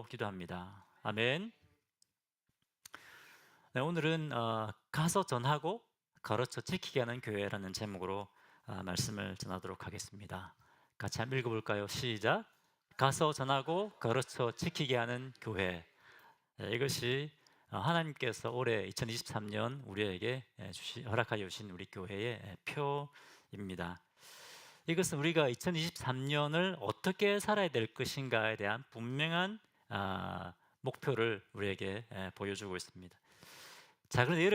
제목으로 기도합니다. 아멘. 네, 오늘은 가서 전하고 가르쳐 지키게 하는 교회라는 제목으로 말씀을 전하도록 하겠습니다. 같이 한번 읽어볼까요? 시작. 가서 전하고 가르쳐 지키게 하는 교회. 네, 이것이 하나님께서 올해 2023년 우리에게 허락하여 주신 우리 교회의 표입니다. 이것은 우리가 2023년을 어떻게 살아야 될 것인가에 대한 분명한 목표를 우리에게 보여주고 있습니다. 자, 그런데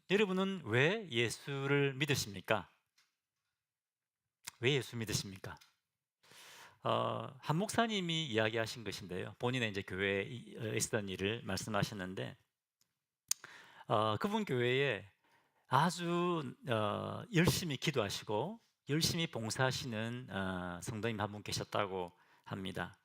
여러분은 왜 예수를 믿으십니까? 왜 예수 믿으십니까? 한 목사님이 이야기하신 것인데요. 본인의 이제 교회에 있었던 일을 말씀하셨는데, 그분 교회에 아주 열심히 기도하시고 열심히 봉사하시는 성도님 한 분 계셨다고 합니다.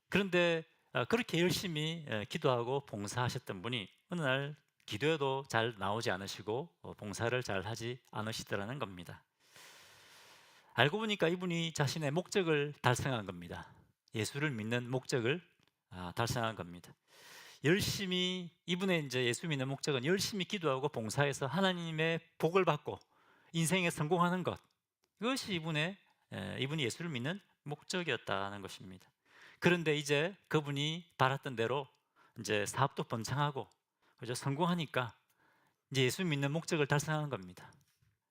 그런데 그렇게 열심히 기도하고 봉사하셨던 분이 어느 날 기도에도 잘 나오지 않으시고 봉사를 잘 하지 않으시더라는 겁니다. 알고 보니까 이분이 자신의 목적을 달성한 겁니다. 예수를 믿는 목적을 달성한 겁니다. 열심히 이분의 이제 예수 믿는 목적은 열심히 기도하고 봉사해서 하나님의 복을 받고 인생에 성공하는 것, 이것이 이분이 예수를 믿는 목적이었다는 것입니다. 그런데 이제 그분이 바랐던 대로 이제 사업도 번창하고 그죠, 성공하니까 이제 예수 믿는 목적을 달성하는 겁니다.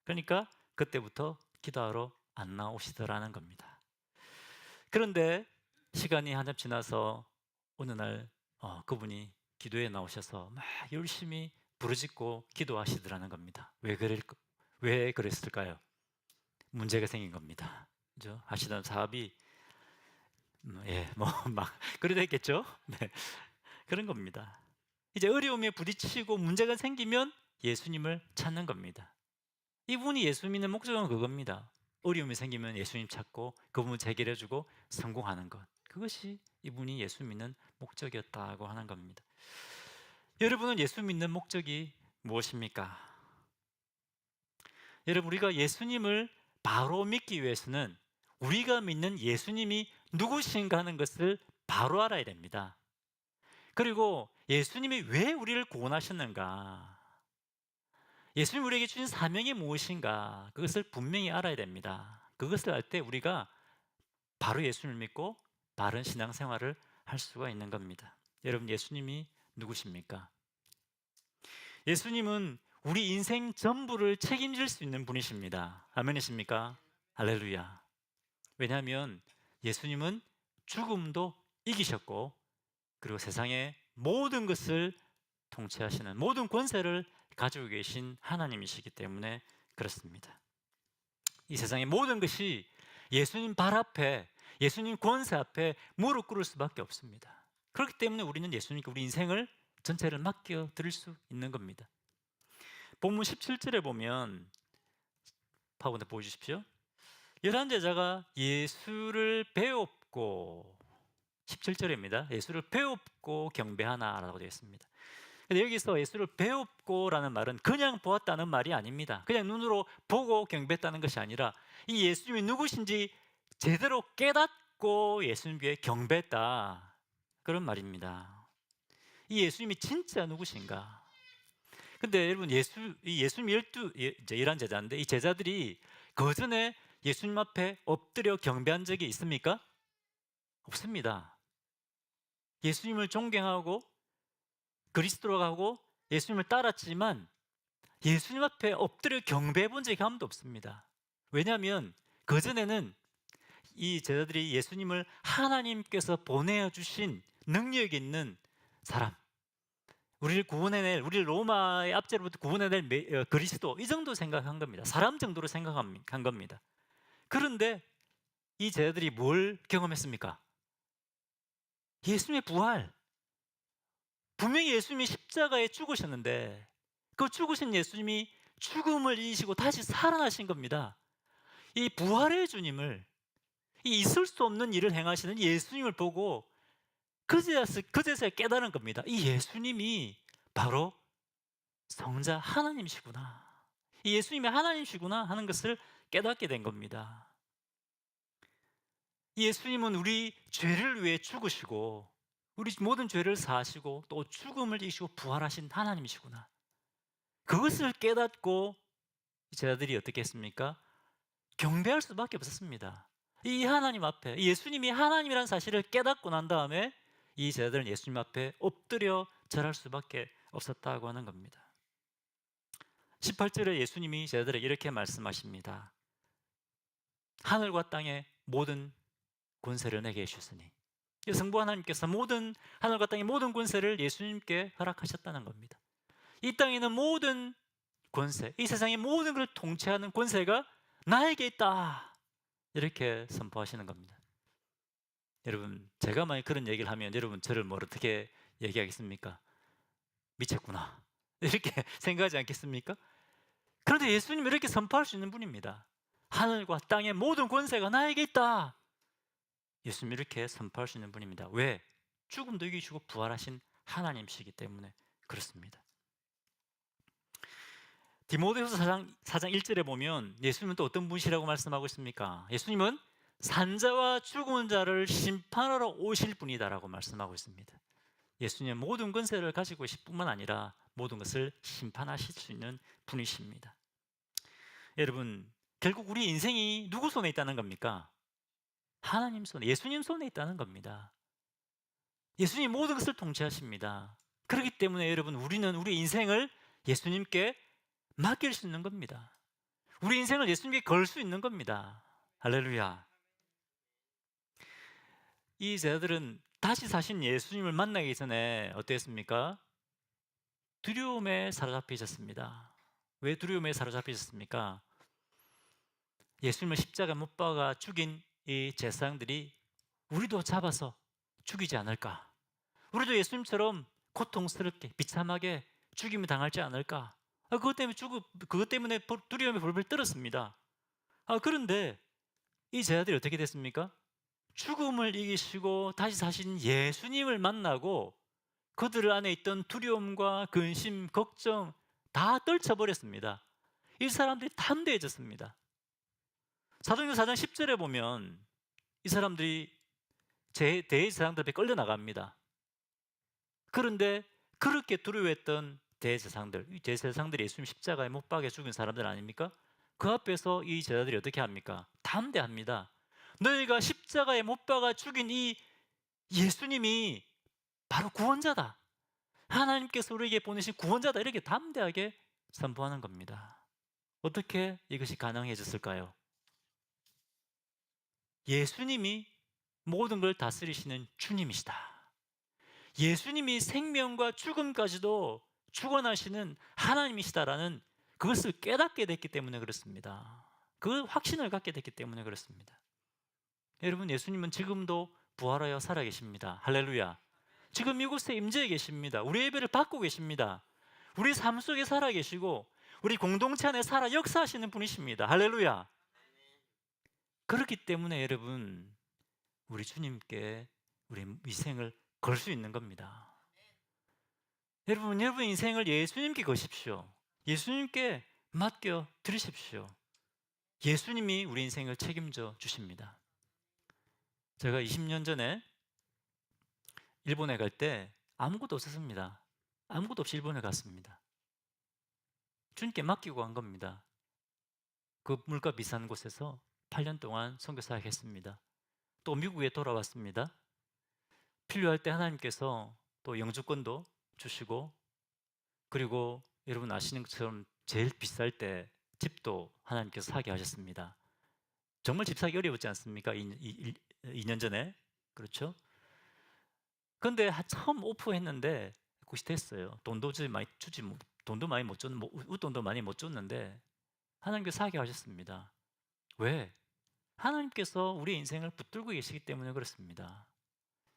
그러니까 그때부터 기도하러 안 나오시더라는 겁니다. 그런데 시간이 한참 지나서 어느 날 그분이 기도에 나오셔서 막 열심히 부르짖고 기도하시더라는 겁니다. 왜 그랬을까요? 문제가 생긴 겁니다. 그죠? 하시던 사업이 막 그래 됐겠죠? 네, 그런 겁니다. 이제 어려움에 부딪히고 문제가 생기면 예수님을 찾는 겁니다. 이분이 예수 믿는 목적은 그겁니다. 어려움이 생기면 예수님 찾고 그 문제 해결해주고 성공하는 것, 그것이 이분이 예수 믿는 목적이었다고 하는 겁니다. 여러분은 예수 믿는 목적이 무엇입니까? 여러분, 우리가 예수님을 바로 믿기 위해서는 우리가 믿는 예수님이 누구신가 하는 것을 바로 알아야 됩니다. 그리고 예수님이 왜 우리를 구원하셨는가, 예수님이 우리에게 주신 사명이 무엇인가, 그것을 분명히 알아야 됩니다. 그것을 알 때 우리가 바로 예수님을 믿고 바른 신앙생활을 할 수가 있는 겁니다. 여러분, 예수님이 누구십니까? 예수님은 우리 인생 전부를 책임질 수 있는 분이십니다. 아멘이십니까? 할렐루야. 왜냐하면 예수님은 죽음도 이기셨고 그리고 세상의 모든 것을 통치하시는, 모든 권세를 가지고 계신 하나님이시기 때문에 그렇습니다. 이 세상의 모든 것이 예수님 발 앞에, 예수님 권세 앞에 무릎 꿇을 수밖에 없습니다. 그렇기 때문에 우리는 예수님께 우리 인생을 전체를 맡겨 드릴 수 있는 겁니다. 본문 17절에 보면, 파고에 보여주십시오. 11제자가 예수를 배웁고, 17절입니다. 예수를 배웁고 경배하나라고 되어 있습니다. 근데 여기서 예수를 배웁고라는 말은 그냥 보았다는 말이 아닙니다. 그냥 눈으로 보고 경배했다는 것이 아니라 이 예수님이 누구신지 제대로 깨닫고 예수님께 경배했다, 그런 말입니다. 이 예수님이 진짜 누구신가? 근데 여러분, 예수님 11 제자인데 이 제자들이 그 전에 예수님 앞에 엎드려 경배한 적이 있습니까? 없습니다. 예수님을 존경하고 그리스도라고 하고 예수님을 따랐지만 예수님 앞에 엎드려 경배해 본 적이 한 번도 없습니다. 왜냐하면 그전에는 이 제자들이 예수님을 하나님께서 보내주신 능력 있는 사람, 우리를 로마의 압제로부터 구원해낼 그리스도, 이 정도 생각한 겁니다. 사람 정도로 생각한 겁니다. 그런데 이 제자들이 뭘 경험했습니까? 예수님의 부활. 분명히 예수님이 십자가에 죽으셨는데 그 죽으신 예수님이 죽음을 이기시고 다시 살아나신 겁니다. 이 부활의 주님을, 이 있을 수 없는 일을 행하시는 예수님을 보고 그제서야 깨달은 겁니다. 이 예수님이 바로 성자 하나님이시구나, 이 예수님이 하나님이시구나 하는 것을 깨닫게 된 겁니다. 예수님은 우리 죄를 위해 죽으시고 우리 모든 죄를 사하시고 또 죽음을 이기시고 부활하신 하나님이시구나. 그것을 깨닫고 제자들이 어떻게 했습니까? 경배할 수밖에 없었습니다. 이 하나님 앞에, 예수님이 하나님이라는 사실을 깨닫고 난 다음에 이 제자들은 예수님 앞에 엎드려 절할 수밖에 없었다고 하는 겁니다. 18절에 예수님이 제자들에게 이렇게 말씀하십니다. 하늘과 땅의 모든 권세를 내게 주셨으니, 성부 하나님께서 모든 하늘과 땅의 모든 권세를 예수님께 허락하셨다는 겁니다. 이 땅에 있는 모든 권세, 이 세상의 모든 걸 통치하는 권세가 나에게 있다, 이렇게 선포하시는 겁니다. 여러분, 제가 만약 그런 얘기를 하면 여러분 저를 어떻게 얘기하겠습니까? 미쳤구나, 이렇게 생각하지 않겠습니까? 그런데 예수님은 이렇게 선포할 수 있는 분입니다. 하늘과 땅의 모든 권세가 나에게 있다. 예수님이 이렇게 선포할 수 있는 분입니다. 왜? 죽음도 이기시고 부활하신 하나님이시기 때문에 그렇습니다. 디모데후서 4장 1절에 보면 예수님은 또 어떤 분이시라고 말씀하고 있습니까? 예수님은 산자와 죽은 자를 심판하러 오실 분이다라고 말씀하고 있습니다. 예수님은 모든 권세를 가지고 계실 뿐만 아니라 모든 것을 심판하실 수 있는 분이십니다. 여러분, 결국 우리 인생이 누구 손에 있다는 겁니까? 하나님 손에, 예수님 손에 있다는 겁니다. 예수님이 모든 것을 통치하십니다. 그렇기 때문에 여러분, 우리는 우리 인생을 예수님께 맡길 수 있는 겁니다. 우리 인생을 예수님께 걸 수 있는 겁니다. 할렐루야. 이 제자들은 다시 사신 예수님을 만나기 전에 어땠습니까? 두려움에 사로잡히셨습니다. 왜 두려움에 사로잡히셨습니까? 예수님을 십자가 못 박아 죽인 이 제사장들이 우리도 잡아서 죽이지 않을까? 우리도 예수님처럼 고통스럽게 비참하게 죽임을 당할지 않을까? 그것 때문에 두려움에 벌벌 떨었습니다. 그런데 이 제자들이 어떻게 됐습니까? 죽음을 이기시고 다시 사신 예수님을 만나고 그들 안에 있던 두려움과 근심, 걱정 다 떨쳐버렸습니다. 이 사람들이 담대해졌습니다. 사도행전 4장 10절에 보면 이 사람들이 대제사장들 앞에 끌려나갑니다. 그런데 그렇게 두려워했던 대제사장들이 예수님 십자가에 못 박여 죽인 사람들 아닙니까? 그 앞에서 이 제자들이 어떻게 합니까? 담대합니다. 너희가 십자가에 못 박아 죽인 이 예수님이 바로 구원자다, 하나님께서 우리에게 보내신 구원자다, 이렇게 담대하게 선포하는 겁니다. 어떻게 이것이 가능해졌을까요? 예수님이 모든 걸 다스리시는 주님이시다, 예수님이 생명과 죽음까지도 주관하시는 하나님이시다라는 그것을 깨닫게 됐기 때문에 그렇습니다. 그 확신을 갖게 됐기 때문에 그렇습니다. 여러분, 예수님은 지금도 부활하여 살아계십니다. 할렐루야. 지금 이곳에 임재해 계십니다. 우리 예배를 받고 계십니다. 우리 삶 속에 살아계시고 우리 공동체 안에 살아 역사하시는 분이십니다. 할렐루야. 그렇기 때문에 여러분, 우리 주님께 우리 인생을 걸 수 있는 겁니다. 여러분 인생을 예수님께 거십시오. 예수님께 맡겨 드리십시오. 예수님이 우리 인생을 책임져 주십니다. 제가 20년 전에 일본에 갈 때 아무것도 없었습니다. 아무것도 없이 일본에 갔습니다. 주님께 맡기고 간 겁니다. 그 물가 비싼 곳에서 8년 동안 선교사역 했습니다. 또 미국에 돌아왔습니다. 필요할 때 하나님께서 또 영주권도 주시고, 그리고 여러분 아시는 것처럼 제일 비쌀 때 집도 하나님께서 사게 하셨습니다. 정말 집 사기 어려웠지 않습니까? 2년 전에. 그렇죠? 그런데 처음 오프했는데 그것이 됐어요. 돈도 많이 주지, 돈도 많이 못 줬는데, 웃돈도 많이 못 줬는데 하나님께서 사게 하셨습니다. 왜? 하나님께서 우리 인생을 붙들고 계시기 때문에 그렇습니다.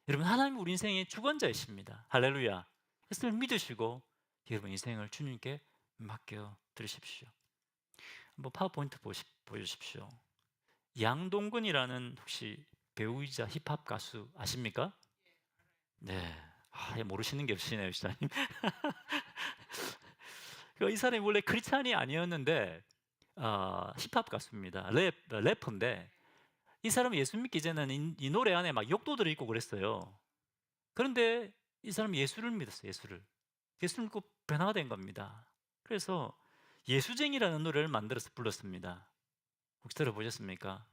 여러분, 하나님은 우리 인생의 주관자이십니다. 할렐루야. 그것을 믿으시고 여러분 인생을 주님께 맡겨 드리십시오. 한번 파워포인트 보여주십시오. 양동근이라는 혹시 배우이자 힙합 가수 아십니까? 네. 모르시는 게 없으시네요, 시장님. 이 사람이 원래 크리스찬이 아니었는데 힙합 가수입니다. 래퍼인데 이 사람은 예수 믿기 전에는 이 노래 안에 막 욕도 들어있고 그랬어요. 그런데 이 사람이 예수를 믿었어요. 예수를 믿고 변화가 된 겁니다. 그래서 예수쟁이라는 노래를 만들어서 불렀습니다. 혹시 들어보셨습니까?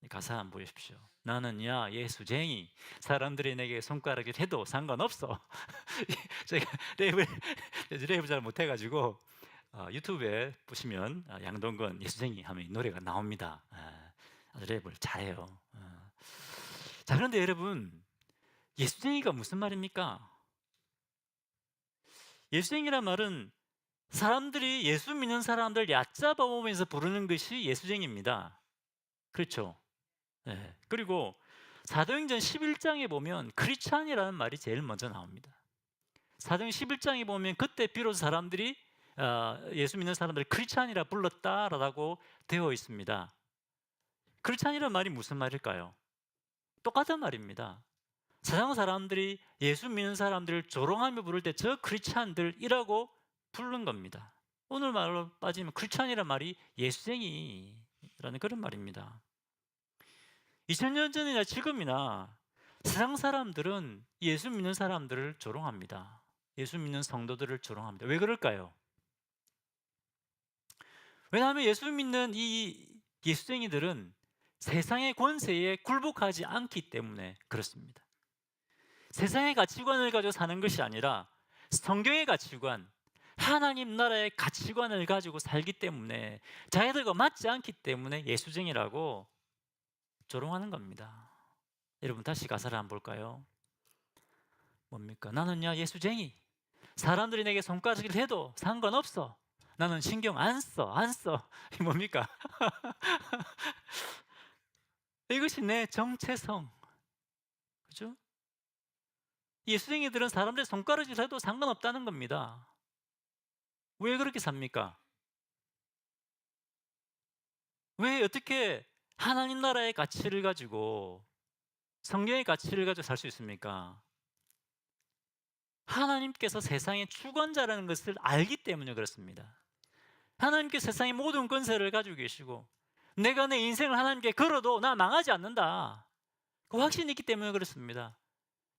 가사 한번 보십시오. 나는 야 예수쟁이, 사람들이 내게 손가락을 해도 상관없어. 제가 랩을 잘 못해가지고 유튜브에 보시면 양동근 예수쟁이 하면 이 노래가 나옵니다. 아주 랩을 잘해요. 자, 그런데 여러분, 예수쟁이가 무슨 말입니까? 예수쟁이란 말은 사람들이 예수 믿는 사람들 얕잡아 보면서 부르는 것이 예수쟁이입니다. 그렇죠? 네. 그리고 사도행전 11장에 보면 크리스찬이라는 말이 제일 먼저 나옵니다. 사도행전 11장에 보면 그때 비로소 사람들이 예수 믿는 사람들 크리스찬이라 불렀다라고 되어 있습니다. 크리스찬이라는 말이 무슨 말일까요? 똑같은 말입니다. 세상 사람들이 예수 믿는 사람들을 조롱하며 부를 때 저 크리스찬들이라고 부른 겁니다. 오늘 말로 빠지면 크리스찬이라는 말이 예수쟁이라는 그런 말입니다. 2000년 전이나 지금이나 세상 사람들은 예수 믿는 사람들을 조롱합니다. 예수 믿는 성도들을 조롱합니다. 왜 그럴까요? 왜냐하면 예수 믿는 이 예수쟁이들은 세상의 권세에 굴복하지 않기 때문에 그렇습니다. 세상의 가치관을 가지고 사는 것이 아니라 성경의 가치관, 하나님 나라의 가치관을 가지고 살기 때문에, 자기들과 맞지 않기 때문에 예수쟁이라고 조롱하는 겁니다. 여러분, 다시 가사를 한번 볼까요? 뭡니까? 나는 야 예수쟁이, 사람들이 내게 손가락을 해도 상관없어. 나는 신경 안 써. 이게 뭡니까? 이것이 내 정체성. 그죠? 예수쟁이들은 사람들의 손가락질 해도 상관없다는 겁니다. 왜 그렇게 삽니까? 왜 어떻게 하나님 나라의 가치를 가지고, 성경의 가치를 가지고 살 수 있습니까? 하나님께서 세상의 주권자라는 것을 알기 때문에 그렇습니다. 하나님께서 세상의 모든 권세를 가지고 계시고, 내가 내 인생을 하나님께 걸어도 나 망하지 않는다, 그 확신이 있기 때문에 그렇습니다.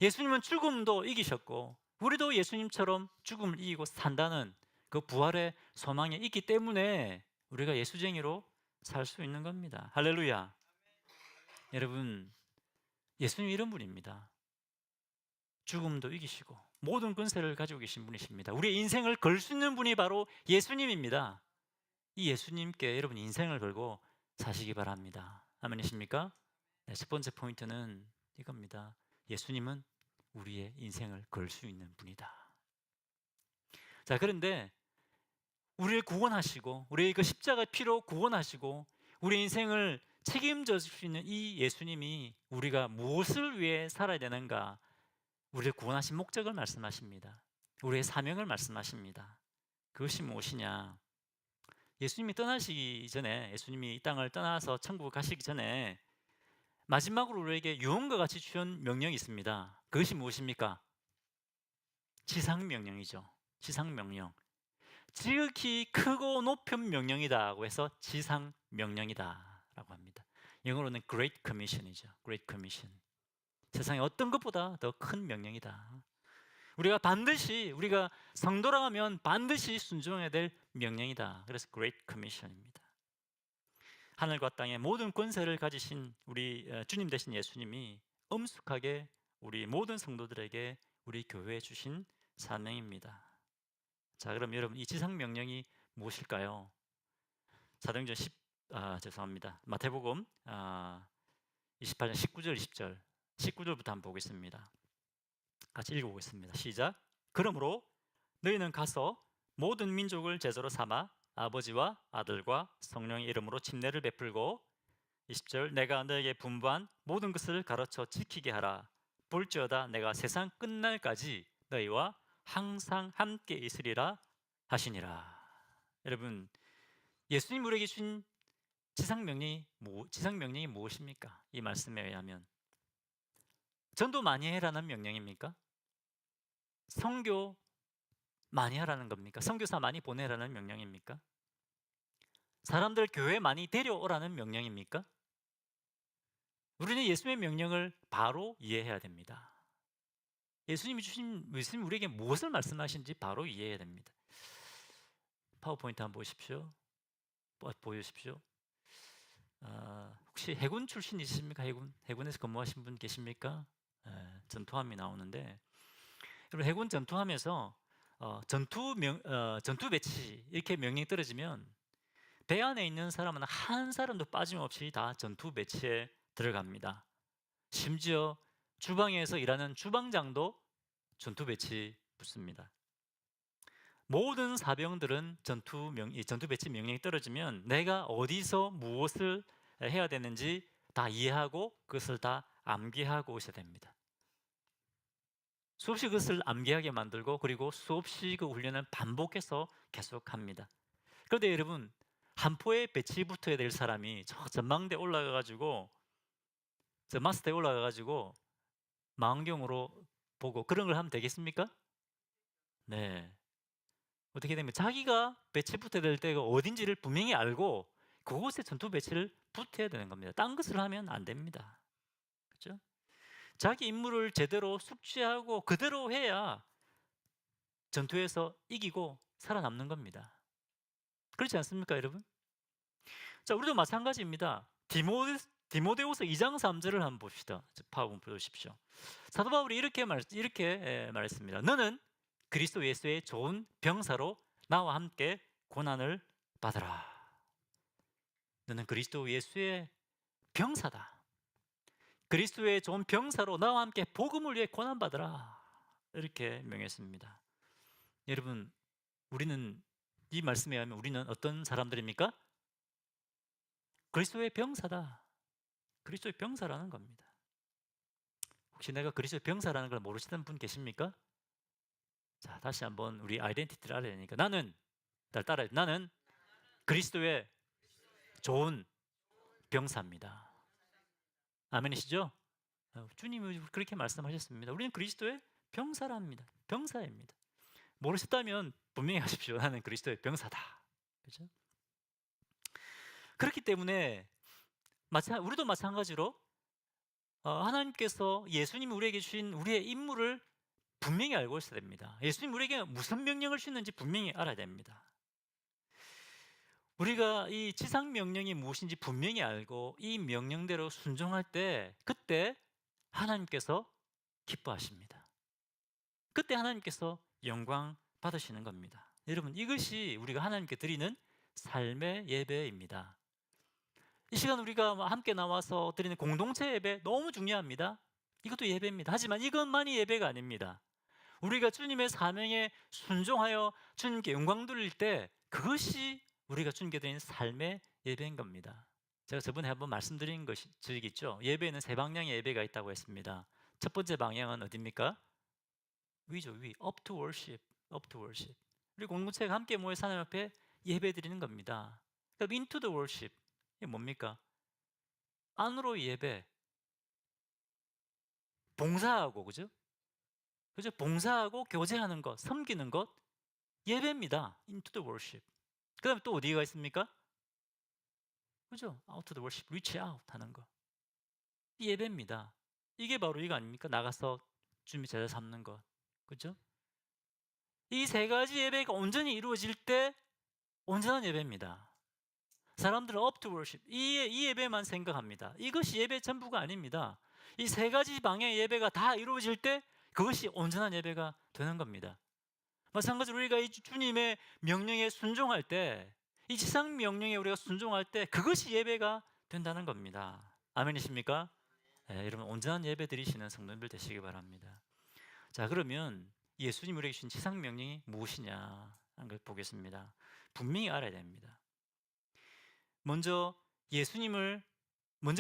예수님은 죽음도 이기셨고 우리도 예수님처럼 죽음을 이기고 산다는 그 부활의 소망이 있기 때문에 우리가 예수쟁이로 살 수 있는 겁니다. 할렐루야. 여러분, 예수님 이런 분입니다. 죽음도 이기시고 모든 권세를 가지고 계신 분이십니다. 우리의 인생을 걸 수 있는 분이 바로 예수님입니다. 이 예수님께 여러분 인생을 걸고 사시기 바랍니다. 아멘이십니까? 네, 첫 번째 포인트는 이겁니다. 예수님은 우리의 인생을 걸 수 있는 분이다. 자, 그런데 우리를 구원하시고 우리의 그 십자가 피로 구원하시고 우리 인생을 책임져 줄 수 있는 이 예수님이 우리가 무엇을 위해 살아야 되는가, 우리를 구원하신 목적을 말씀하십니다. 우리의 사명을 말씀하십니다. 그것이 무엇이냐? 예수님이 떠나시기 전에, 예수님이 이 땅을 떠나서 천국을 가시기 전에 마지막으로 우리에게 유언과 같이 주신 명령이 있습니다. 그것이 무엇입니까? 지상명령이죠. 지상명령. 지극히 크고 높은 명령이다고 해서 지상명령이다라고 합니다. 영어로는 Great Commission이죠. Great Commission. 세상에 어떤 것보다 더 큰 명령이다. 우리가 성도라 하면 반드시 순종해야 될 명령이다. 그래서 Great Commission입니다. 하늘과 땅의 모든 권세를 가지신 우리 주님 되신 예수님이 엄숙하게 우리 모든 성도들에게 우리 교회에 주신 사명입니다. 자, 그럼 여러분, 이 지상 명령이 무엇일까요? 사도행전 마태복음 28장 19절 20절 19절부터 한번 보겠습니다. 같이 읽어보겠습니다. 시작. 그러므로 너희는 가서 모든 민족을 제자로 삼아 아버지와 아들과 성령의 이름으로 침례를 베풀고 20절 내가 너에게 분부한 모든 것을 가르쳐 지키게 하라. 볼지어다 내가 세상 끝날까지 너희와 항상 함께 있으리라 하시니라. 여러분, 예수님 우리에게 주신 지상명령이 무엇입니까? 이 말씀에 의하면 전도 많이 해라는 명령입니까? 선교 많이 하라는 겁니까? 선교사 많이 보내라는 명령입니까? 사람들 교회 많이 데려오라는 명령입니까? 우리는 예수님의 명령을 바로 이해해야 됩니다. 예수님이 우리에게 무엇을 말씀하신지 바로 이해해야 됩니다. 파워포인트 한번 보십시오. 보여주십시오. 혹시 해군 출신 있으십니까? 해군에서 근무하신 분 계십니까? 전투함이 나오는데, 여러분 해군 전투함에서 전투 배치 이렇게 명령이 떨어지면 배 안에 있는 사람은 한 사람도 빠짐없이 다 전투 배치에 들어갑니다. 심지어 주방에서 일하는 주방장도 전투 배치 붙습니다. 모든 사병들은 전투 배치 명령이 떨어지면 내가 어디서 무엇을 해야 되는지 다 이해하고 그것을 다 암기하고 오셔야 됩니다. 수없이 그것을 암기하게 만들고 그리고 수없이 그 훈련을 반복해서 계속합니다. 그런데 여러분, 한포에 배치 붙어야 될 사람이 저 전망대 올라가가지고 저 마스터에 올라가가지고 망원경으로 보고 그런 걸 하면 되겠습니까? 네. 어떻게 되면 자기가 배치 붙어야 될 때가 어딘지를 분명히 알고 그곳에 전투 배치를 붙어야 되는 겁니다. 딴 것을 하면 안 됩니다. 그렇죠? 자기 임무를 제대로 숙지하고 그대로 해야 전투에서 이기고 살아남는 겁니다. 그렇지 않습니까, 여러분? 자, 우리도 마찬가지입니다. 디모데후서 2장 3절을 한번 봅시다. 파워본 보십시오. 사도 바울이 이렇게 말했습니다. 너는 그리스도 예수의 좋은 병사로 나와 함께 고난을 받으라. 너는 그리스도 예수의 병사다. 그리스도의 좋은 병사로 나와 함께 복음을 위해 고난 받으라. 이렇게 명했습니다. 여러분, 우리는 이 말씀에 의하면 우리는 어떤 사람들입니까? 그리스도의 병사다. 그리스도의 병사라는 겁니다. 혹시 내가 그리스도의 병사라는 걸 모르시는 분 계십니까? 자, 다시 한번 우리 아이덴티티를 알아야 되니까 나는 그리스도의 좋은 병사입니다. 아멘이시죠? 주님이 그렇게 말씀하셨습니다. 우리는 그리스도의 병사랍니다. 병사입니다. 모르셨다면 분명히 하십시오. 나는 그리스도의 병사다. 그렇죠? 그렇기 때문에 우리도 마찬가지로 하나님께서 예수님이 우리에게 주신 우리의 임무를 분명히 알고 있어야 됩니다. 예수님 우리에게 무슨 명령을 주는지 분명히 알아야 됩니다. 우리가 이 지상 명령이 무엇인지 분명히 알고 이 명령대로 순종할 때 그때 하나님께서 기뻐하십니다. 그때 하나님께서 영광 받으시는 겁니다. 여러분, 이것이 우리가 하나님께 드리는 삶의 예배입니다. 이 시간 우리가 함께 나와서 드리는 공동체 예배 너무 중요합니다. 이것도 예배입니다. 하지만 이것만이 예배가 아닙니다. 우리가 주님의 사명에 순종하여 주님께 영광 돌릴 때 그것이 우리가 주님께 드리는 삶의 예배인 겁니다. 제가 저번에 한번 말씀드린 것이 있죠. 예배에는 세 방향의 예배가 있다고 했습니다. 첫 번째 방향은 어디입니까? 위죠, 위. Up to worship, up to worship. 우리 공동체가 함께 모여 하나님 앞에 예배 드리는 겁니다. 그럼 into the worship, 이게 뭡니까? 안으로 예배, 봉사하고, 그죠? 봉사하고 교제하는 것, 섬기는 것, 예배입니다. Into the worship. 그 다음에 또 어디가 있습니까? 그죠? Out to the worship, reach out 하는 거. 이 예배입니다. 이게 바로 이거 아닙니까? 나가서 주님의 제자 삼는 것. 그죠? 이 세 가지 예배가 온전히 이루어질 때 온전한 예배입니다. 사람들은 up to worship, 이 예배만 생각합니다. 이것이 예배 전부가 아닙니다. 이 세 가지 방향의 예배가 다 이루어질 때 그것이 온전한 예배가 되는 겁니다. 마찬가지로 우리가 이 주님의 명령에 순종할 때, 이 지상 명령에 우리가 순종할 때 그것이 예배가 된다는 겁니다. 아멘이십니까? 네, 여러분 온전한 예배 드리시는 성도님들 되시기 바랍니다. 자, 그러면 예수님 우리에게 주신 지상 명령이 무엇이냐 하는 걸 보겠습니다. 분명히 알아야 됩니다. 먼저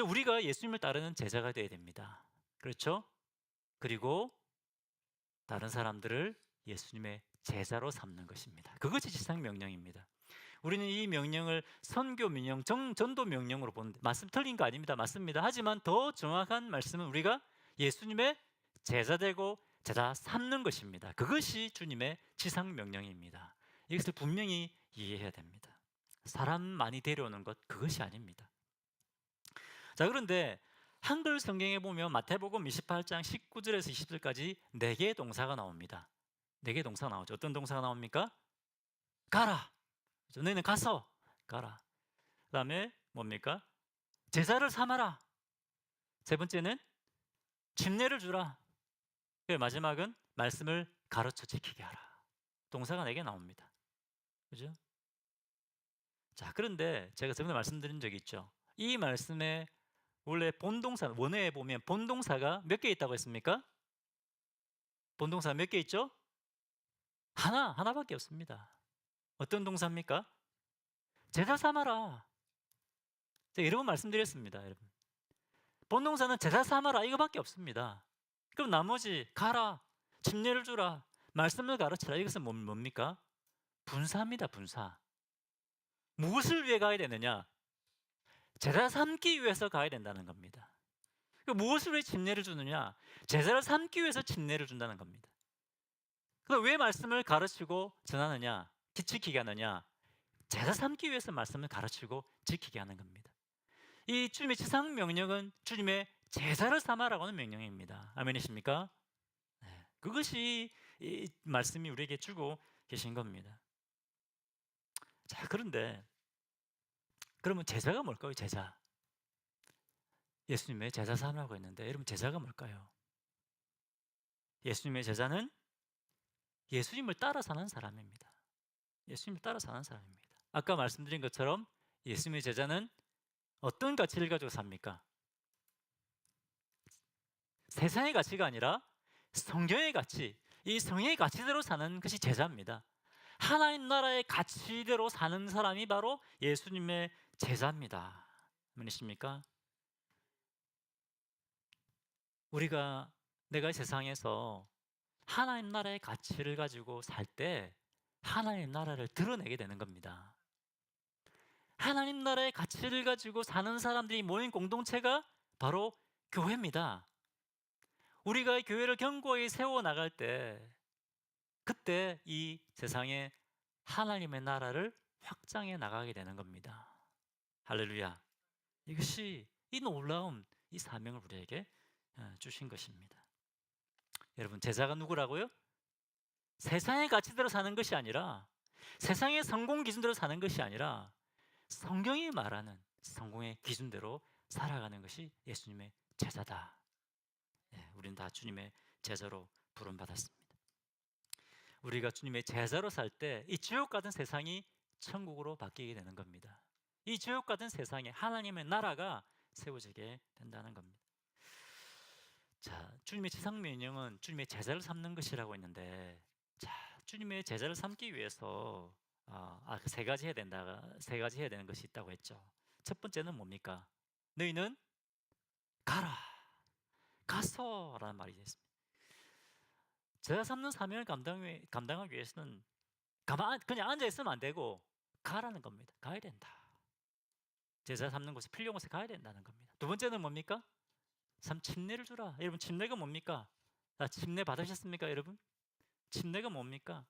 우리가 예수님을 따르는 제자가 되어야 됩니다. 그렇죠? 그리고 다른 사람들을 예수님의 제자로 삼는 것입니다. 그것이 지상 명령입니다. 우리는 이 명령을 선교 명령, 전도 명령으로 보는데 말씀 틀린 거 아닙니다. 맞습니다. 하지만 더 정확한 말씀은 우리가 예수님의 제자 되고 제자 삼는 것입니다. 그것이 주님의 지상 명령입니다. 이것을 분명히 이해해야 됩니다. 사람 많이 데려오는 것, 그것이 아닙니다. 자, 그런데 한글 성경에 보면 마태복음 28장 19절에서 20절까지 4개의 동사가 나옵니다. 4개의 동사가 나오죠. 어떤 동사가 나옵니까? 가라. 너희는 가서 가라. 그 다음에 뭡니까? 제자를 삼아라. 세 번째는 침례를 주라. 마지막은 말씀을 가르쳐 지키게 하라. 동사가 4개 나옵니다. 그죠? 자, 그런데 제가 전에 말씀드린 적이 있죠. 이 말씀에 원래 본동사, 원어에 보면 본동사가 몇 개 있다고 했습니까? 본동사 몇 개 있죠? 하나밖에 없습니다. 어떤 동사입니까? 제자 삼아라. 제가 여러 번 말씀드렸습니다, 여러분. 본동사는 제자 삼아라 이거밖에 없습니다. 그럼 나머지 가라, 침례를 주라, 말씀을 가르치라 이것은 뭡니까? 분사입니다, 분사. 무엇을 위해 가야 되느냐? 제자 삼기 위해서 가야 된다는 겁니다. 무엇을 위해 침례를 주느냐? 제자를 삼기 위해서 침례를 준다는 겁니다. 그럼 왜 말씀을 가르치고 전하느냐? 지키게 하느냐? 제자 삼기 위해서 말씀을 가르치고 지키게 하는 겁니다. 이 주님의 지상 명령은 주님의 제자를 삼아라고 하는 명령입니다. 아멘이십니까? 네. 그것이 이 말씀이 우리에게 주고 계신 겁니다. 자, 그런데 그러면 제자가 뭘까요? 제자. 예수님의 제자 삼으라고 했는데 여러분 제자가 뭘까요? 예수님의 제자는 예수님을 따라 사는 사람입니다. 예수님을 따라 사는 사람입니다. 아까 말씀드린 것처럼 예수님의 제자는 어떤 가치를 가지고 삽니까? 세상의 가치가 아니라 성경의 가치, 이 성경의 가치대로 사는 것이 제자입니다. 하나님 나라의 가치대로 사는 사람이 바로 예수님의 제자입니다. 아멘이십니까? 내가 세상에서 하나님 나라의 가치를 가지고 살 때 하나님 나라를 드러내게 되는 겁니다. 하나님 나라의 가치를 가지고 사는 사람들이 모인 공동체가 바로 교회입니다. 우리가 교회를 견고히 세워나갈 때 그때 이 세상에 하나님의 나라를 확장해 나가게 되는 겁니다. 할렐루야. 이것이 이 놀라운 이 사명을 우리에게 주신 것입니다. 여러분 제자가 누구라고요? 세상의 가치대로 사는 것이 아니라 세상의 성공 기준대로 사는 것이 아니라 성경이 말하는 성공의 기준대로 살아가는 것이 예수님의 제자다. 우리는 다 주님의 제자로 부름받았습니다. 우리가 주님의 제자로 살 때 이 지옥 같은 세상이 천국으로 바뀌게 되는 겁니다. 이 지옥 같은 세상에 하나님의 나라가 세워지게 된다는 겁니다. 자, 주님의 지상 명령은 주님의 제자를 삼는 것이라고 했는데, 자, 주님의 제자를 삼기 위해서 그 세 가지 해야 되는 것이 있다고 했죠. 첫 번째는 뭡니까? 너희는 가라, 가서라는 말이 있습니다. 제자 삼는 사명을 감당하기 위해서는 그냥 앉아 있으면 안 되고 가라는 겁니다. 가야 된다. 제자 삼는 곳에 필요한 곳에 가야 된다는 겁니다. 두 번째는 뭡니까? 침례를 주라. 여러분 침례가 뭡니까? 침례 받으셨습니까, 여러분? 침례가 뭡니까?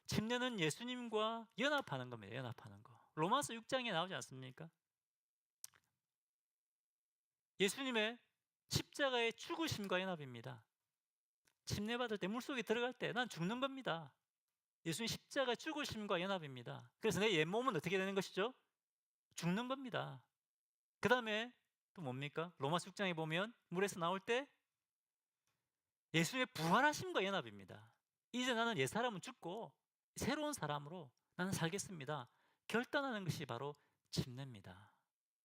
침례는 예수님과 연합하는 겁니다. 연합하는 거. 로마서 6장에 나오지 않습니까? 예수님의 십자가의 죽으심과 연합입니다. 침례 받을 때 물속에 들어갈 때 난 죽는 겁니다. 예수님 십자가 죽으심과 연합입니다. 그래서 내 옛몸은 어떻게 되는 것이죠? 죽는 겁니다. 그 다음에 또 뭡니까? 로마서 6장에 보면 물에서 나올 때 예수님의 부활하심과 연합입니다. 이제 나는 옛사람은 죽고 새로운 사람으로 나는 살겠습니다. 결단하는 것이 바로 침례입니다.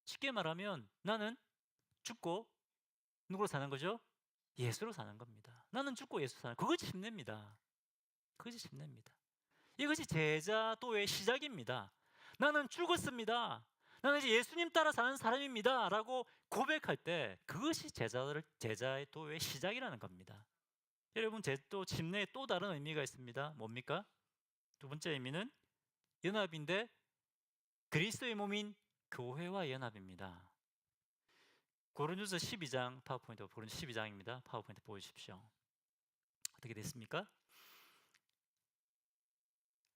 쉽게 말하면 나는 죽고 누구로 사는 거죠? 예수로 사는 겁니다. 나는 죽고 예수 사는 그것이 침례입니다. 그것이 침례입니다. 이것이 제자도의 시작입니다. 나는 죽었습니다. 나는 이제 예수님 따라 사는 사람입니다 라고 고백할 때 그것이 제자의 도의 시작이라는 겁니다. 여러분 또 침례에 또 다른 의미가 있습니다. 뭡니까? 두 번째 의미는 연합인데 그리스도의 몸인 교회와 연합입니다. 고린도서 12장 파워포인트 고린도 12장입니다. 파워포인트 보여주십시오. 어떻게 됐습니까?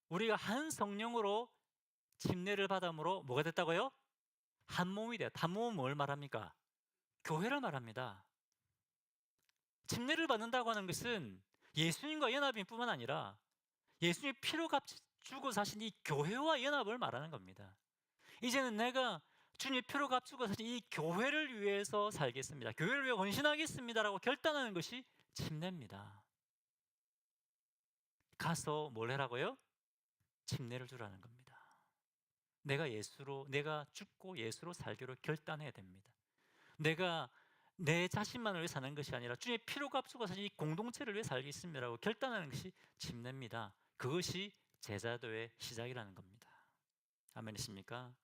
우리가 한 성령으로 침례를 받음으로 뭐가 됐다고요? 한 몸이 됐다. 한 몸은 뭘 말합니까? 교회를 말합니다. 침례를 받는다고 하는 것은 예수님과 연합일 뿐만 아니라 예수님의 피로 값주고 사신 이 교회와 연합을 말하는 겁니다. 이제는 내가 주님의 피로 값주고 사신 이 교회를 위해서 살겠습니다. 교회를 위해 헌신하겠습니다라고 결단하는 것이 침례입니다. 가서 뭘 해라고요? 침례를 주라는 겁니다. 내가 죽고 예수로 살기로 결단해야 됩니다. 내가 내 자신만을 위해 사는 것이 아니라 주님의 피로 값주고 사신 이 공동체를 위해 살겠습니다라고 결단하는 것이 침례입니다. 그것이 제자도의 시작이라는 겁니다. 아멘이십니까?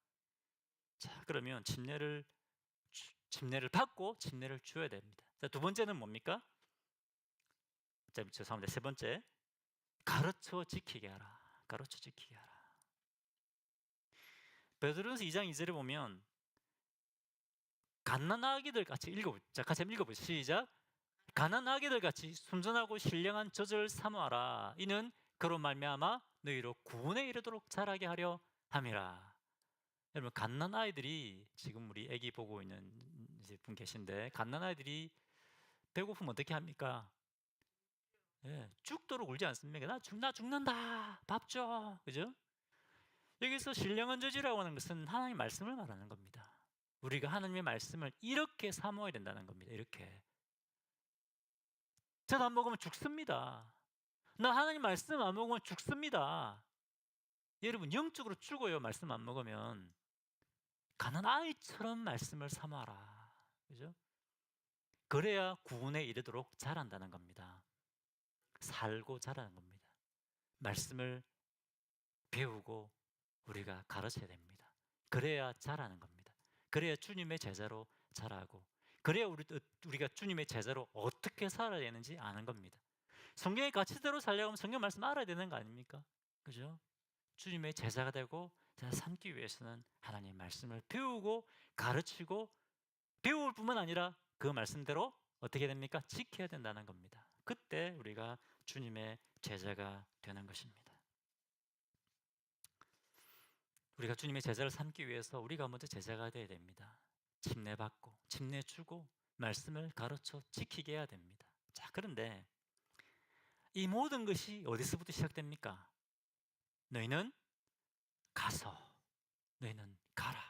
자, 그러면 침례를 받고 침례를 줘야 됩니다. 자, 두 번째는 뭡니까? 자, 죄송합니다. 세 번째, 가르쳐 지키게 하라. 가르쳐 지키게 하라. 베드로전서 2장 2절에 보면 갓난아기들 같이 자, 같이 한번 읽어보시죠. 시작. 갓난아기들 같이 순전하고 신령한 젖을 사모하라. 이는 그로 말미암아 너희로 구원에 이르도록 자라게 하려 함이라. 여러분, 갓난아이들이, 지금 우리 아기 보고 있는 분 계신데, 갓난아이들이 배고프면 어떻게 합니까? 예, 죽도록 울지 않습니까? 나 죽는다, 밥 줘. 그죠? 여기서 신령한 젖이라고 하는 것은 하나님의 말씀을 말하는 겁니다. 우리가 하나님의 말씀을 이렇게 사모해야 된다는 겁니다. 이렇게. 젖 안 먹으면 죽습니다. 나 하나님 말씀 안 먹으면 죽습니다. 여러분, 영적으로 죽어요. 말씀 안 먹으면. 가난 아이처럼 말씀을 사모하라. 그죠? 그래야 구원에 이르도록 자란다는 겁니다. 살고 자라는 겁니다. 말씀을 배우고 우리가 가르쳐야 됩니다. 그래야 자라는 겁니다. 그래야 주님의 제자로 자라고, 그래야 우리가 주님의 제자로 어떻게 살아야 되는지 아는 겁니다. 성경의 가치대로 살려고 하면 성경 말씀 알아야 되는 거 아닙니까? 그죠? 주님의 제자가 되고 제자 삼기 위해서는 하나님의 말씀을 배우고 가르치고, 배울 뿐만 아니라 그 말씀대로 어떻게 됩니까? 지켜야 된다는 겁니다. 그때 우리가 주님의 제자가 되는 것입니다. 우리가 주님의 제자를 삼기 위해서 우리가 먼저 제자가 되어야 됩니다. 침례받고 침례 주고 말씀을 가르쳐 지키게 해야 됩니다. 자, 그런데 이 모든 것이 어디서부터 시작됩니까? 너희는 가서, 너희는 가라.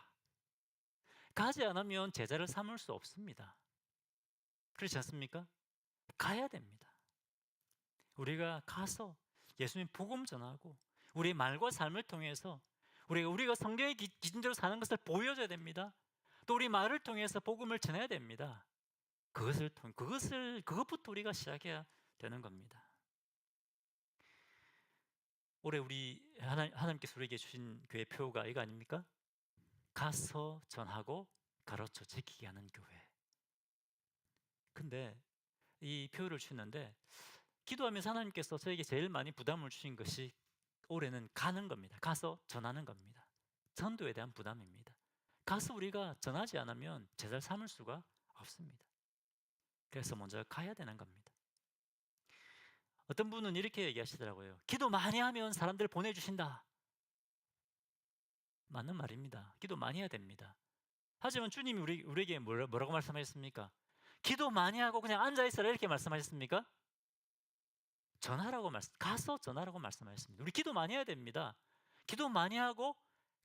가지 않으면 제자를 삼을 수 없습니다. 그렇지 않습니까? 가야 됩니다. 우리가 가서 예수님 복음 전하고 우리의 말과 삶을 통해서 우리가 성경의 기준대로 사는 것을 보여줘야 됩니다. 또 우리 말을 통해서 복음을 전해야 됩니다. 그것부터 우리가 시작해야 되는 겁니다. 올해 하나님께서 우리에게 주신 교회 표가 이거 아닙니까? 가서 전하고 가르쳐 지키게 하는 교회. 근데 이 표를 주셨는데, 기도하면서 하나님께서 저에게 제일 많이 부담을 주신 것이 올해는 가는 겁니다. 가서 전하는 겁니다. 전도에 대한 부담입니다. 가서 우리가 전하지 않으면 제자를 삼을 수가 없습니다. 그래서 먼저 가야 되는 겁니다. 어떤 분은 이렇게 얘기하시더라고요. 기도 많이 하면 사람들 보내주신다. 맞는 말입니다. 기도 많이 해야 됩니다. 하지만 주님이 우리에게 뭐라고 말씀하셨습니까? 기도 많이 하고 그냥 앉아있어라 이렇게 말씀하셨습니까? 가서 전하라고 말씀하셨습니다. 우리 기도 많이 해야 됩니다. 기도 많이 하고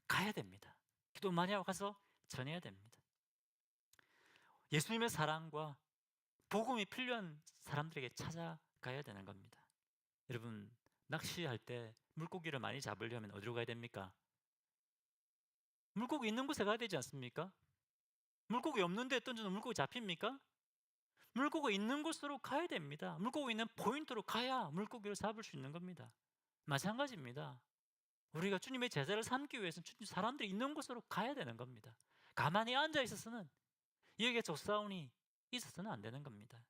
가야 됩니다. 기도 많이 하고 가서 전해야 됩니다. 예수님의 사랑과 복음이 필요한 사람들에게 찾아가야 되는 겁니다. 여러분, 낚시할 때 물고기를 많이 잡으려면 어디로 가야 됩니까? 물고기 있는 곳에 가야 되지 않습니까? 물고기 없는 데 던져놓으면 물고기 잡힙니까? 물고기 있는 곳으로 가야 됩니다. 물고기 있는 포인트로 가야 물고기를 잡을 수 있는 겁니다. 마찬가지입니다. 우리가 주님의 제자를 삼기 위해서는 사람들이 있는 곳으로 가야 되는 겁니다. 가만히 앉아 있어서는, 여기에 좁사온이 있어서는 안 되는 겁니다.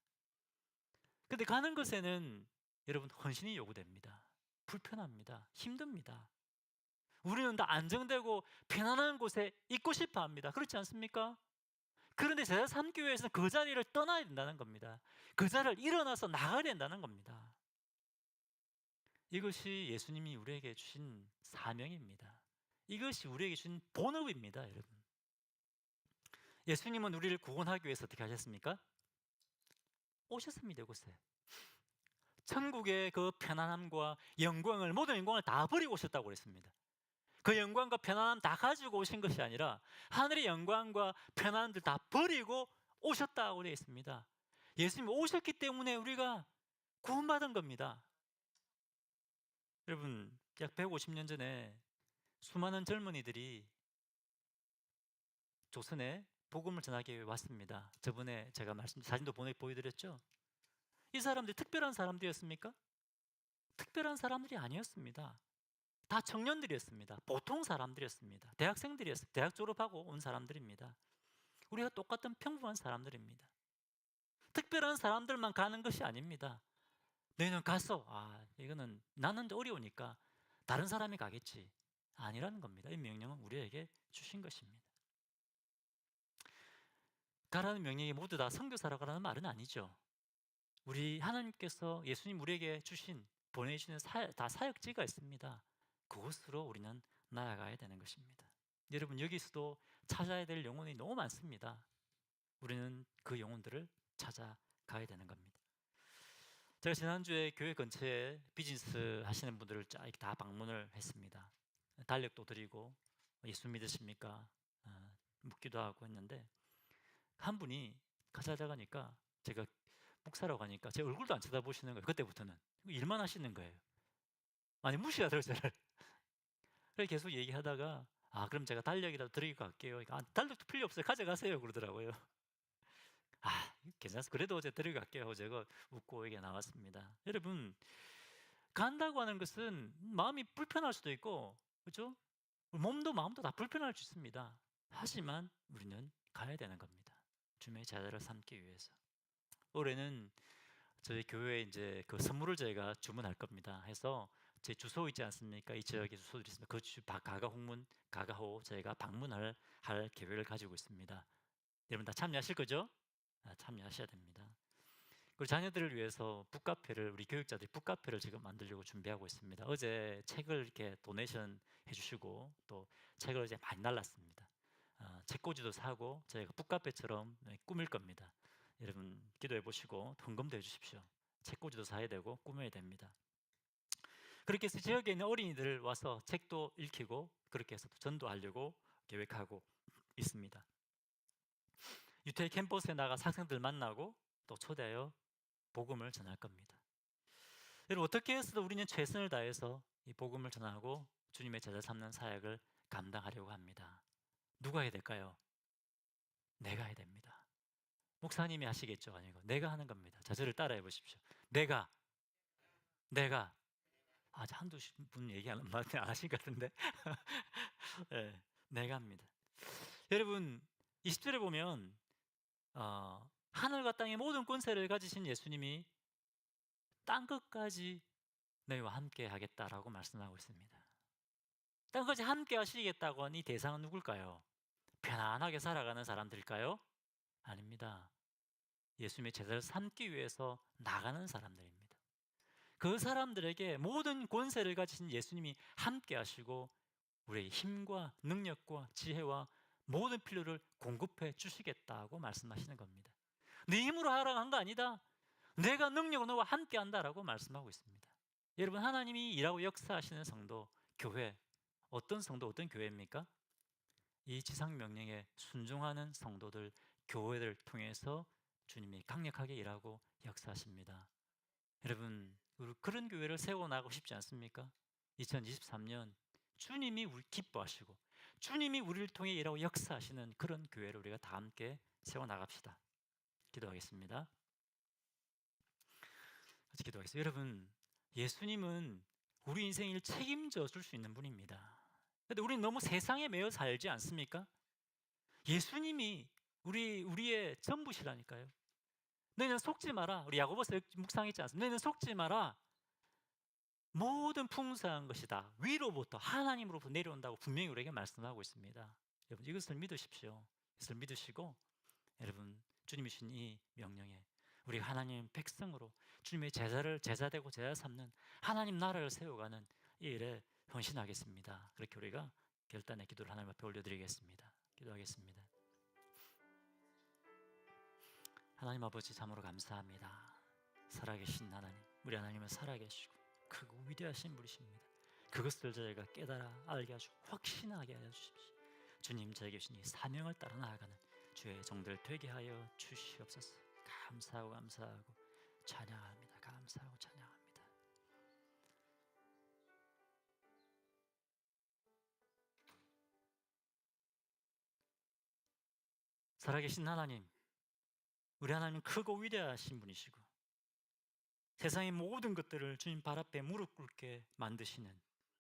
근데 가는 것에는 여러분 헌신이 요구됩니다. 불편합니다. 힘듭니다. 우리는 다 안정되고 편안한 곳에 있고 싶어 합니다. 그렇지 않습니까? 그런데 제자 삼기 위해서는 그 자리를 떠나야 된다는 겁니다. 그 자리를 일어나서 나가야 된다는 겁니다. 이것이 예수님이 우리에게 주신 사명입니다. 이것이 우리에게 주신 본업입니다, 여러분. 예수님은 우리를 구원하기 위해서 어떻게 하셨습니까? 오셨습니다. 이곳에. 천국의 그 편안함과 영광을, 모든 영광을 다 버리고 오셨다고 그랬습니다. 그 영광과 편안함 다 가지고 오신 것이 아니라 하늘의 영광과 편안함들 다 버리고 오셨다고 되어 있습니다. 예수님이 오셨기 때문에 우리가 구원받은 겁니다. 여러분, 약 150년 전에 수많은 젊은이들이 조선에 복음을 전하기 위해 왔습니다. 저번에 제가 사진도 보여드렸죠? 이 사람들이 특별한 사람들이었습니까? 특별한 사람들이 아니었습니다. 다 청년들이었습니다. 보통 사람들이었습니다. 대학생들이었습니다. 대학 졸업하고 온 사람들입니다. 우리가 똑같은 평범한 사람들입니다. 특별한 사람들만 가는 것이 아닙니다. 너희는 가서, 이거는 나는 어려우니까 다른 사람이 가겠지. 아니라는 겁니다. 이 명령은 우리에게 주신 것입니다. 가라는 명령이 모두 다 선교사라 가라는 말은 아니죠. 우리 하나님께서 예수님 우리에게 보내주시는 다 사역지가 있습니다. 그곳으로 우리는 나아가야 되는 것입니다. 여러분, 여기서도 찾아야 될 영혼이 너무 많습니다. 우리는 그 영혼들을 찾아가야 되는 겁니다. 제가 지난주에 교회 근처에 비즈니스 하시는 분들을 쫙 다 방문을 했습니다. 달력도 드리고 예수 믿으십니까? 묻기도 하고 했는데 한 분이 찾아가니까 제가 목사라고 하니까 제 얼굴도 안 쳐다보시는 거예요. 그때부터는 일만 하시는 거예요. 아니 무시하더라고요 저를. 그래서 계속 얘기하다가 그럼 제가 달력이라도 드리고 갈게요. 그러니까, 달력도 필요 없어요. 가져가세요 그러더라고요. 괜찮습니다. 그래도 어제 드리고 갈게요 하고 제가 웃고 얘기 나왔습니다. 여러분, 간다고 하는 것은 마음이 불편할 수도 있고, 그렇죠? 몸도 마음도 다 불편할 수 있습니다. 하지만 우리는 가야 되는 겁니다. 주님의 제자를 삼기 위해서. 올해는 저희 교회에 이제 그 선물을 저희가 주문할 겁니다. 해서 제 주소 있지 않습니까? 이 지역에 주소들이 있습니다. 그 가가호 저희가 방문할 계획을 가지고 있습니다. 여러분 다 참여하실 거죠? 참여하셔야 됩니다. 그리고 자녀들을 위해서 우리 교육자들이 북카페를 지금 만들려고 준비하고 있습니다. 어제 책을 이렇게 도네이션 해주시고 또 책을 이제 많이 날랐습니다. 책꽂이도 사고 저희가 북카페처럼 꾸밀 겁니다. 여러분 기도해 보시고 헌금도 해주십시오. 책꽂이도 사야 되고 꾸며야 됩니다. 그렇게 해서 지역에 있는 어린이들 와서 책도 읽히고 그렇게 해서 전도하려고 계획하고 있습니다. 유태 캠퍼스에 나가 학생들 만나고 또 초대하여 복음을 전할 겁니다. 여러분 어떻게 해서도 우리는 최선을 다해서 이 복음을 전하고 주님의 제자 삼는 사역을 감당하려고 합니다. 누가 해야 될까요? 내가 해야 됩니다. 목사님이 하시겠죠? 아니고 내가 하는 겁니다. 자, 저를 따라해 보십시오. 내가 한두 분 얘기 안 하신 것 같은데 네, 내가 합니다. 여러분 20절에 보면 하늘과 땅의 모든 권세를 가지신 예수님이 땅 끝까지 너희와 함께 하겠다라고 말씀하고 있습니다. 땅 끝까지 함께 하시겠다고 한 이 대상은 누굴까요? 편안하게 살아가는 사람들일까요? 아닙니다. 예수님의 제자를 삼기 위해서 나가는 사람들입니다. 그 사람들에게 모든 권세를 가지신 예수님이 함께 하시고 우리의 힘과 능력과 지혜와 모든 필요를 공급해 주시겠다고 말씀하시는 겁니다. 네 힘으로 하라고 한 거 아니다. 내가 능력으로 너와 함께 한다라고 말씀하고 있습니다. 여러분 하나님이 일하고 역사하시는 성도, 교회 어떤 성도, 어떤 교회입니까? 이 지상 명령에 순종하는 성도들, 교회를 통해서 주님이 강력하게 일하고 역사하십니다. 여러분 그런 교회를 세워나가고 싶지 않습니까? 2023년 주님이 우리 기뻐하시고 주님이 우리를 통해 일하고 역사하시는 그런 교회를 우리가 다 함께 세워나갑시다. 기도하겠습니다. 같이 기도하겠습니다. 여러분 예수님은 우리 인생을 책임져 줄 수 있는 분입니다. 그런데 우리는 너무 세상에 매여 살지 않습니까? 예수님이 우리의 전부시라니까요. 너희는 속지 마라. 우리 야고보서 묵상했지 않습니까? 너희는 속지 마라. 모든 풍성한 것이 다 위로부터 하나님으로부터 내려온다고 분명히 우리에게 말씀하고 있습니다. 여러분 이것을 믿으십시오. 이것을 믿으시고 여러분 주님이 주신 이 명령에 우리 하나님 백성으로 주님의 제자되고 제자 삼는 하나님 나라를 세워가는 이 일에 헌신하겠습니다. 그렇게 우리가 결단의 기도를 하나님 앞에 올려드리겠습니다. 기도하겠습니다. 하나님 아버지 참으로 감사합니다. 살아계신 하나님, 우리 하나님은 살아계시고 크고 위대하신 분이십니다. 그것을 저희가 깨달아 알게 하시고 확신하게 하여 주십시오. 주님, 저에게 주신 이 사명을 따라 나아가는 주의 종들 되게 하여 주시옵소서. 감사하고 감사하고 찬양합니다. 감사하고 찬양합니다. 살아계신 하나님, 우리 하나님은 크고 위대하신 분이시고 세상의 모든 것들을 주님 발 앞에 무릎 꿇게 만드시는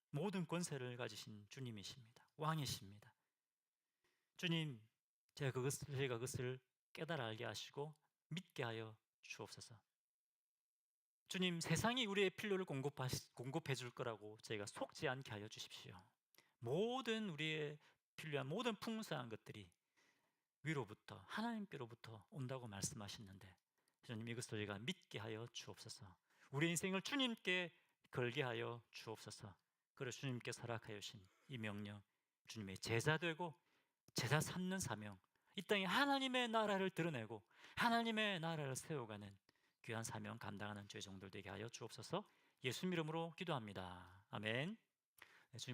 모든 권세를 가지신 주님이십니다. 왕이십니다. 주님, 저희가 그것을 깨달아 알게 하시고 믿게 하여 주옵소서. 주님, 세상이 우리의 필요를 공급해 줄 거라고 저희가 속지 않게 하여 주십시오. 모든 우리의 필요한 모든 풍성한 것들이 위로부터 하나님께로부터 온다고 말씀하셨는데 주님, 이것을 저희가 믿게 하여 주옵소서. 우리 인생을 주님께 걸게 하여 주옵소서. 그리고 주님께 허락하여 주신 이 명령, 주님의 제자 되고 제자 삼는 사명, 이 땅에 하나님의 나라를 드러내고 하나님의 나라를 세워가는 귀한 사명 감당하는 죄 종들 되게 하여 주옵소서. 예수 이름으로 기도합니다. 아멘.